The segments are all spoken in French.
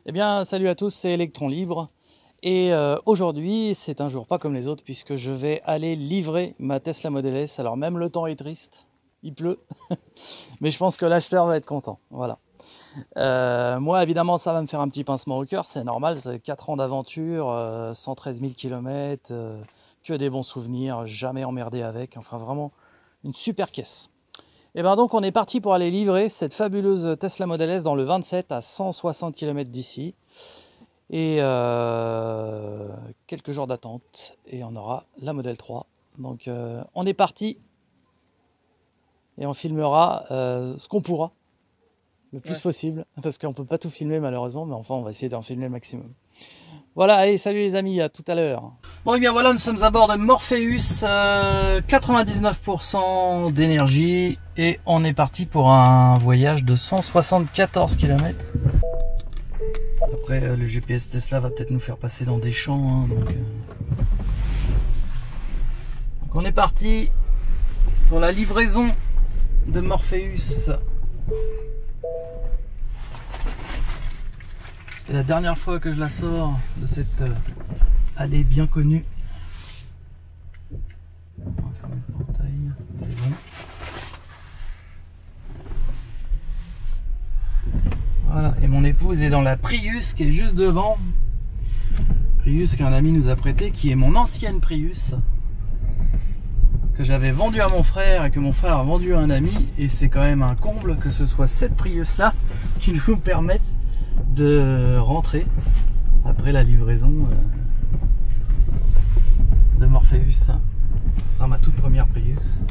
Eh bien, salut à tous, c'est Electron Libre. Et aujourd'hui, c'est un jour pas comme les autres puisque je vais aller livrer ma Tesla Model S. Alors même le temps est triste, il pleut, mais je pense que l'acheteur va être content. Voilà. Moi, évidemment, ça va me faire un petit pincement au cœur, c'est normal, c'est 4 ans d'aventure, 113 000 km, que des bons souvenirs, jamais emmerdé avec, enfin vraiment une super caisse. Et bien donc on est parti pour aller livrer cette fabuleuse Tesla Model S dans le 27 à 160 km d'ici. Et quelques jours d'attente et on aura la Model 3. Donc on est parti et on filmera ce qu'on pourra le plus possible parce qu'on ne peut pas tout filmer malheureusement, mais enfin on va essayer d'en filmer le maximum. Voilà, allez, salut les amis, à tout à l'heure. Bon, et bien voilà, nous sommes à bord de Morpheus, 99% d'énergie, et on est parti pour un voyage de 174 km. Après, le GPS Tesla va peut-être nous faire passer dans des champs, hein, donc on est parti pour la livraison de Morpheus. C'est la dernière fois que je la sors de cette allée bien connue. On va fermer le portail, c'est bon. Voilà, et mon épouse est dans la Prius qui est juste devant. Prius qu'un ami nous a prêté, qui est mon ancienne Prius, que j'avais vendue à mon frère et que mon frère a vendue à un ami. Et c'est quand même un comble que ce soit cette Prius là qui nous permette de rentrer après la livraison de Morpheus. Ça sera ma toute première Prius.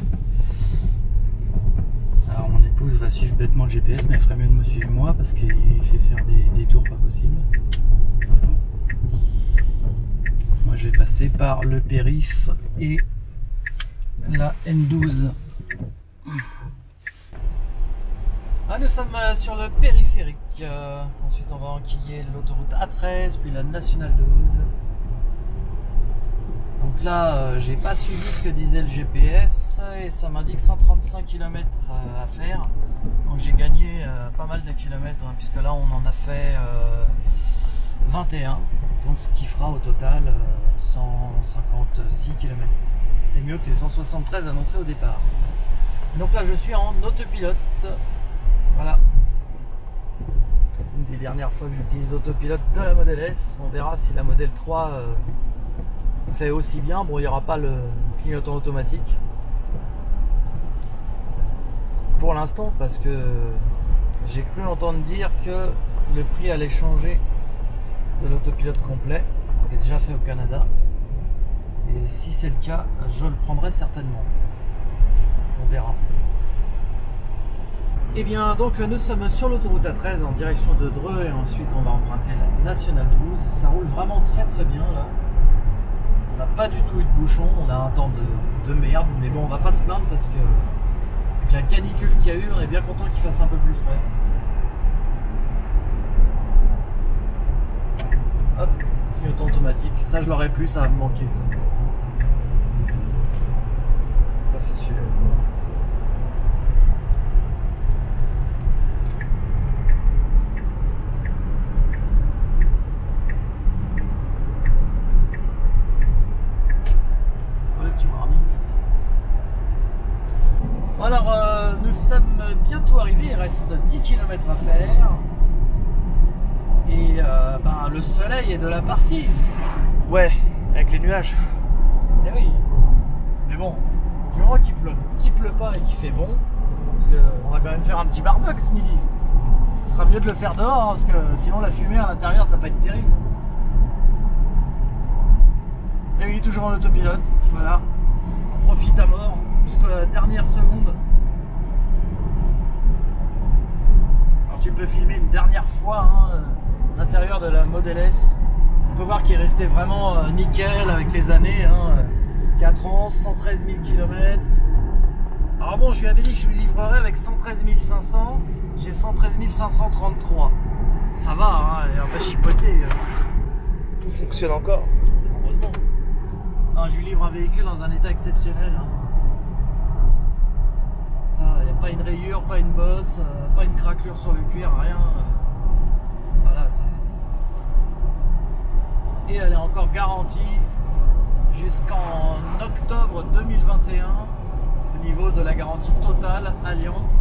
Alors mon épouse va suivre bêtement le GPS, mais elle ferait mieux de me suivre moi parce qu'il fait faire des tours pas possibles. Moi je vais passer par le périph' et la N12. Ah, nous sommes sur le périphérique. Ensuite, on va enquiller l'autoroute A13, puis la nationale 12. Donc là, j'ai pas suivi ce que disait le GPS et ça m'indique 135 km à faire. Donc j'ai gagné pas mal de kilomètres, hein, puisque là, on en a fait 21. Donc ce qui fera au total 156 km. C'est mieux que les 173 annoncés au départ. Donc là, je suis en autopilote. Voilà. Une des dernières fois que j'utilise autopilote de la Model S. On verra si la Model 3 fait aussi bien. Bon, il n'y aura pas le clignotant automatique pour l'instant parce que j'ai cru entendre dire que le prix allait changer de l'autopilote complet, ce qui est déjà fait au Canada. Et si c'est le cas, je le prendrai certainement. On verra. Et bien donc nous sommes sur l'autoroute A13 en direction de Dreux et ensuite on va emprunter la nationale 12. Ça roule vraiment très bien là. On n'a pas du tout eu de bouchon, on a un temps de merde, mais bon on va pas se plaindre parce que avec la canicule qu'il y a eu, on est bien content qu'il fasse un peu plus frais. Hop, clignotant automatique, ça je l'aurais plus, ça va me manquer ça. Ça c'est sûr. Alors nous sommes bientôt arrivés, il reste 10 km à faire et ben, le soleil est de la partie. Ouais, avec les nuages. Eh oui, mais bon, du moment qu'il pleut pas et qu'il fait bon, parce qu'on va quand même faire un petit barbecue ce midi. Ce sera mieux de le faire dehors, hein, parce que sinon la fumée à l'intérieur ça va pas être terrible. Et oui, toujours en autopilote, voilà, on profite à mort jusqu'à la dernière seconde. Alors tu peux filmer une dernière fois hein, l'intérieur de la Model S. On peut voir qu'il est resté vraiment nickel avec les années. Hein, 4 ans, 113 000 km. Alors bon, je lui avais dit que je lui livrerais avec 113 500. J'ai 113 533. Ça va, hein, il n'a pas chipoté. Tout fonctionne encore. Heureusement. Non, je lui livre un véhicule dans un état exceptionnel. Hein. Ça, il n'y a pas une rayure, pas une bosse, pas une craquelure sur le cuir, rien. Voilà, et elle est encore garantie jusqu'en octobre 2021 au niveau de la garantie totale Allianz.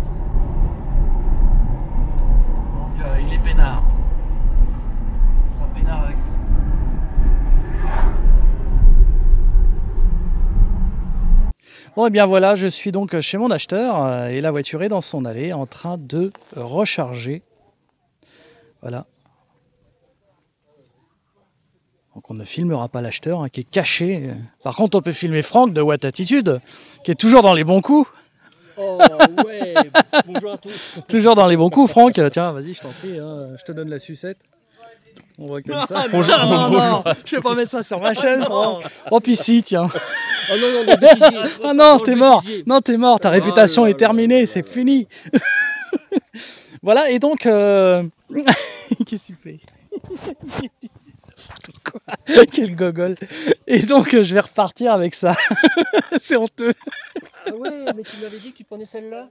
Donc il est peinard. Il sera peinard avec ça. Bon et bien voilà, je suis donc chez mon acheteur et la voiture est dans son allée en train de recharger. Voilà. Donc on ne filmera pas l'acheteur hein, qui est caché. Par contre on peut filmer Franck de What Attitude qui est toujours dans les bons coups. Oh ouais, bonjour à tous. Toujours dans les bons coups Franck. Tiens vas-y je t'en prie, hein, je te donne la sucette. On voit comme ça. Bonjour, bonjour. Je vais pas mettre ça sur ma chaîne Franck. Oh puis si tiens. Oh non, non, bêtisier. Ah non, t'es mort. Non, t'es mort. Ta réputation est terminée. C'est fini. Voilà. Et donc, qu'est-ce que tu fais? Quel gogol. Et donc, je vais repartir avec ça. C'est honteux. Ah ouais, mais tu m'avais dit que tu prenais celle-là.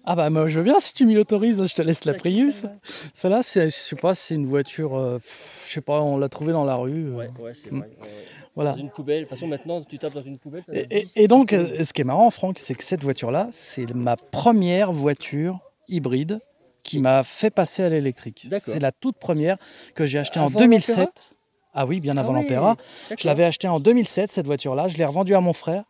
Ah bah moi je veux bien si tu m'y l'autorises, je te laisse la C'est Prius. celle-là. Celle-là, je sais pas, c'est une voiture, je sais pas, on l'a trouvée dans la rue. Ouais, ouais, c'est vrai. Ouais. Voilà. Dans une poubelle. De toute façon, maintenant, tu tapes dans une poubelle. t'en as Et 10. donc, ce qui est marrant, Franck, c'est que cette voiture-là, c'est ma première voiture hybride qui m'a fait passer à l'électrique. D'accord. C'est la toute première que j'ai achetée en Avant 2007. Ah oui, bien avant Ah ouais, l'Ampera. d'accord. Je l'avais achetée en 2007, cette voiture-là. Je l'ai revendue à mon frère,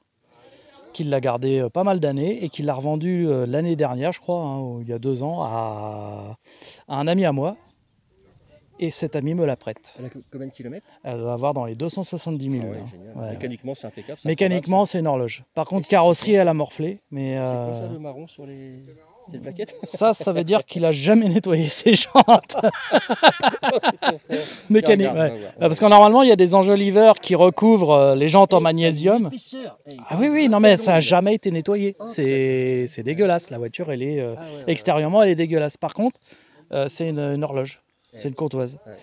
qui l'a gardée pas mal d'années et qui l'a revendue l'année dernière, je crois, hein, ou il y a 2 ans, à un ami à moi. Et cet ami me la prête. Elle a combien de kilomètres? Elle va avoir dans les 270 000. Ah ouais, là. génial. Ouais. Mécaniquement, c'est impeccable. c'est Mécaniquement, improbable, c'est une horloge. Par contre, c'est carrosserie, quoi, elle a morflé. Mais ça. C'est quoi ça, le marron sur les. C'est le plaquette? ça veut dire qu'il a jamais nettoyé ses jantes. Mécanique, Regarde, ouais. on va voir. Parce que normalement, il y a des enjoliveurs qui recouvrent les jantes en magnésium. L'épaisseur. Eh, Ah oui, oui, non, mais ça n'a longue. jamais été nettoyé. Oh, C'est dégueulasse. La voiture, elle est Ah ouais, ouais, extérieurement, elle est dégueulasse. Par contre, c'est une horloge. C'est une courtoise. Ouais.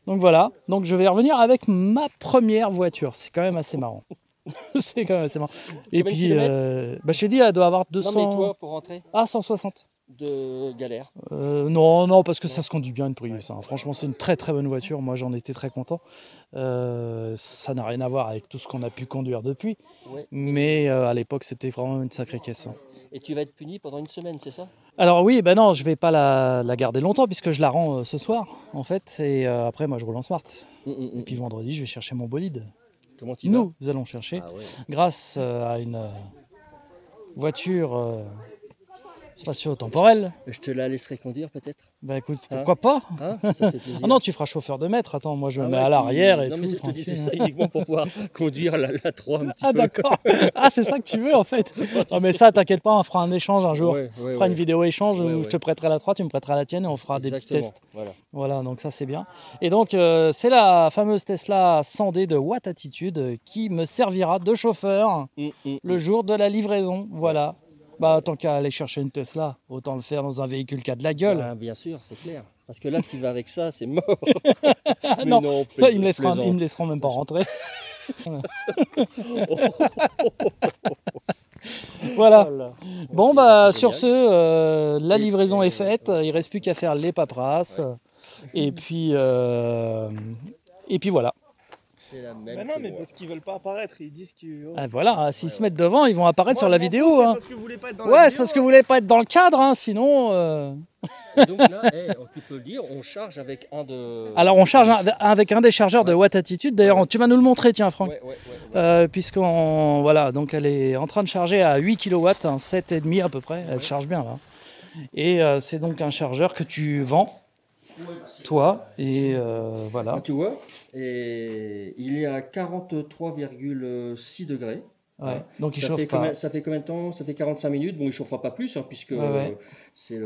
Donc voilà. Donc je vais revenir avec ma première voiture. C'est quand même assez marrant. C'est quand même assez marrant. Et Combien de puis, kilomètres bah, je t'ai dit, elle doit avoir Non, 200. mais toi, pour rentrer, Ah, 160. de galère. Non, parce que ça se conduit bien une Prius. Hein. Franchement, c'est une très très bonne voiture. Moi, j'en étais très content. Ça n'a rien à voir avec tout ce qu'on a pu conduire depuis. Ouais. Mais à l'époque, c'était vraiment une sacrée caisse. Hein. Et tu vas être puni pendant une semaine, c'est ça? Alors oui, ben non, je vais pas la garder longtemps puisque je la rends ce soir, en fait. Et après, moi, je roule en smart. Et puis vendredi, je vais chercher mon bolide. Comment tu vas? Nous allons chercher, Ah ouais. grâce à une voiture spatio-temporelle. Je te la laisserai conduire peut-être. Bah écoute, Hein pourquoi pas? Hein, si ça te fait plaisir. Ah non, tu feras chauffeur de maître. Attends, moi je me Ah mets ouais, à l'arrière et non, tout. mais je te dis, c'est tranquille. ça uniquement pour pouvoir conduire la 3 un petit Ah peu. d'accord. Ah c'est ça que tu veux en fait. Non mais ça, t'inquiète pas, on fera un échange un jour. Ouais, ouais, On fera une ouais. vidéo échange Ouais, où ouais. je te prêterai la 3, tu me prêteras la tienne et on fera des petits Exactement, tests. Voilà. Voilà, donc ça c'est bien. Et donc c'est la fameuse Tesla 100D de What Attitude qui me servira de chauffeur le jour de la livraison. Voilà. Bah tant qu'à aller chercher une Tesla, autant le faire dans un véhicule qui a de la gueule. Ah, bien sûr, c'est clair. Parce que là, tu vas avec ça, c'est mort. Ah, Mais non, ils me plaisante. laisseront même pas rentrer. Voilà. Voilà. Bon Ok, bah c'est sur génial. ce, la Et livraison puis, est faite. Il reste plus qu'à faire les paperasses. Et puis voilà. C'est la même. Bah non, que mais moi. parce qu'ils veulent pas apparaître, ils disent que. Ah, voilà, s'ils se mettent devant, ils vont apparaître sur la vidéo. C'est Hein. parce que vous voulez pas être dans la Ouais, vidéo, c'est parce que vous voulez pas être dans le cadre, hein, sinon. Et donc là, tu peux le dire, on charge avec un de. Alors on charge avec un des chargeurs de What Attitude. D'ailleurs, Ouais. tu vas nous le montrer, tiens, Franck. Ouais, ouais. Puisqu'on voilà, donc elle est en train de charger à 8 kW, un 7,5 à peu près. Elle charge bien là. Et c'est donc un chargeur que tu vends, toi, et voilà. Ah, tu vois, et il est à 43,6 degrés. Ouais. Donc il Ça chauffe fait pas. ça fait combien de temps? Ça fait 45 minutes. Bon, il ne chauffera pas plus, hein, puisque Ouais. c'est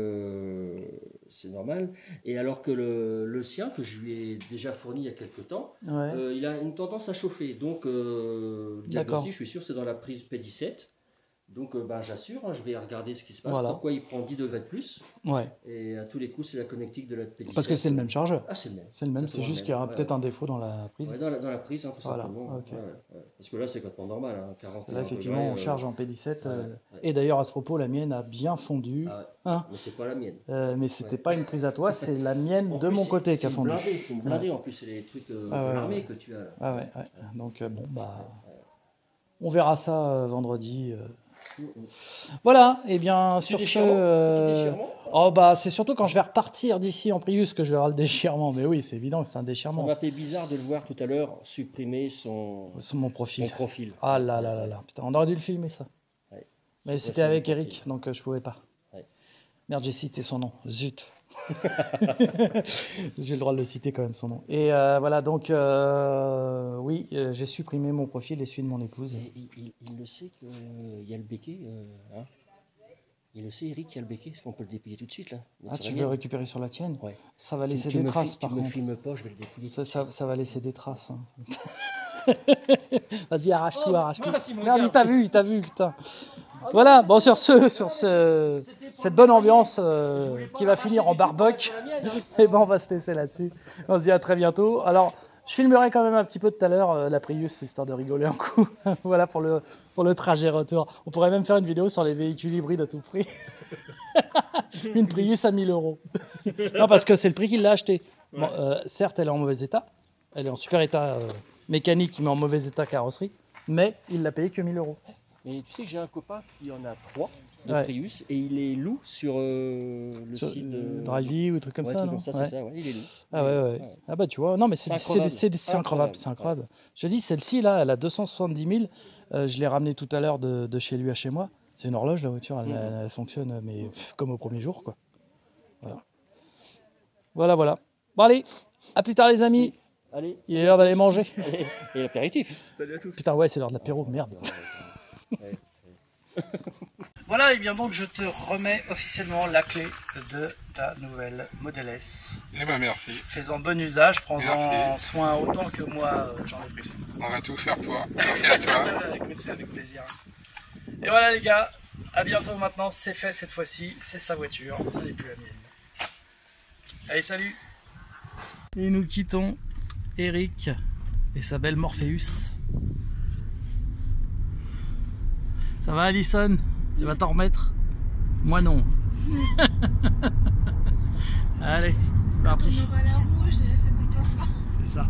normal. Et alors que le sien, que je lui ai déjà fourni il y a quelques temps, Ouais. il a une tendance à chauffer. Donc, D'accord. diagnostic, je suis sûr, c'est dans la prise P17. Donc ben, j'assure, hein, je vais regarder ce qui se passe, Voilà. pourquoi il prend 10 degrés de plus. Ouais. Et à tous les coups, c'est la connectique de la P17. Parce que c'est le même chargeur. Ah, c'est le même. C'est le même, c'est Exactement juste le qu'il y aura même. peut-être un défaut dans la prise. Ouais, dans la prise, hein, tout Voilà, simplement. ok. Parce que là, c'est complètement normal. Hein, 41 Là, effectivement, degrés, on charge en P17. ouais. Et d'ailleurs, à ce propos, la mienne a bien fondu. Ah ouais. Hein. Mais c'est pas la mienne. Mais c'était pas une prise à toi, c'est la mienne En de plus, mon c'est- côté qui a c'est fondu. blindé, c'est une blindée. En plus, c'est les trucs Ah ouais, armés ouais. que tu as là. Ah ouais, ouais. Donc bon, bah, on verra ça vendredi. Voilà, et bien sur ce, Petit déchirement. oh bah c'est surtout quand je vais repartir d'ici en Prius que je verrai le déchirement. Mais oui, c'est évident que c'est un Ça déchirement. m'a fait bizarre de le voir tout à l'heure supprimer C'est son mon profil. profil. Ah là là là là, putain, on aurait dû le filmer ça. Ouais. Mais Suppression c'était avec du profil. Eric, donc je pouvais pas. Ouais. Merde, j'ai cité son nom. Zut. J'ai le droit de le citer quand même son nom. Et voilà, donc oui, j'ai supprimé mon profil et celui de mon épouse. Et il le sait qu'il y a le béquet. Hein, il le sait, Eric, qu'il y a le béquet. Est-ce qu'on peut le dépouiller tout de suite là? Ah, tu veux récupérer sur la tienne? Ouais. Ça va laisser Tu des me traces fi- par Tu me contre. filmes pas, je vais le dépouiller. Ça va laisser des traces. Hein. Vas-y, arrache tout, arrache tout. mince, il me Merde, regarde. il t'a vu, putain. Voilà, bon, sur cette bonne ambiance qui va finir en barbuck, et ben on va se laisser là-dessus. On se dit à très bientôt. Alors, je filmerai quand même un petit peu tout à l'heure la Prius, histoire de rigoler un coup. Voilà pour le trajet retour. On pourrait même faire une vidéo sur les véhicules hybrides à tout prix. Une Prius à 1000 €. Non, parce que c'est le prix qu'il l'a acheté. Bon, certes, elle est en mauvais état. Elle est en super état mécanique, mais en mauvais état carrosserie. Mais il l'a payé que 1000 €. Mais tu sais que j'ai un copain qui en a 3 de Ouais. Prius et il les loue sur le Sur, site de Drivey ou des trucs comme Ouais, ça, truc non? comme ça, Ouais. c'est ça, ouais, il les loue. Ah ouais. Ah bah tu vois, non mais c'est incroyable, c'est incroyable. Je te dis, celle-ci là, elle a 270 000. Je l'ai ramenée tout à l'heure de chez lui à chez moi. C'est une horloge la voiture, elle fonctionne mais comme au premier jour quoi. Voilà. Bon allez, à plus tard les amis. Allez, Il est l'heure d'aller manger. allez, et l'apéritif. Salut à tous. Putain ouais, c'est l'heure de l'apéro, merde. Voilà, et bien donc je te remets officiellement la clé de ta nouvelle Model S. Eh ben merci, Fais-en bon usage, prends-en Merci. soin autant que moi j'en ai pris soin. on va tout faire pour. Merci à toi. C'est avec plaisir. Et voilà les gars, à bientôt maintenant, c'est fait cette fois-ci, c'est sa voiture, ça n'est plus la mienne. Allez salut. Et nous quittons Eric et sa belle Morpheus. Ça va Alison? Tu vas t'en remettre? Moi non. Allez, c'est parti. On aura l'air rouge, déjà ça te passera. C'est ça.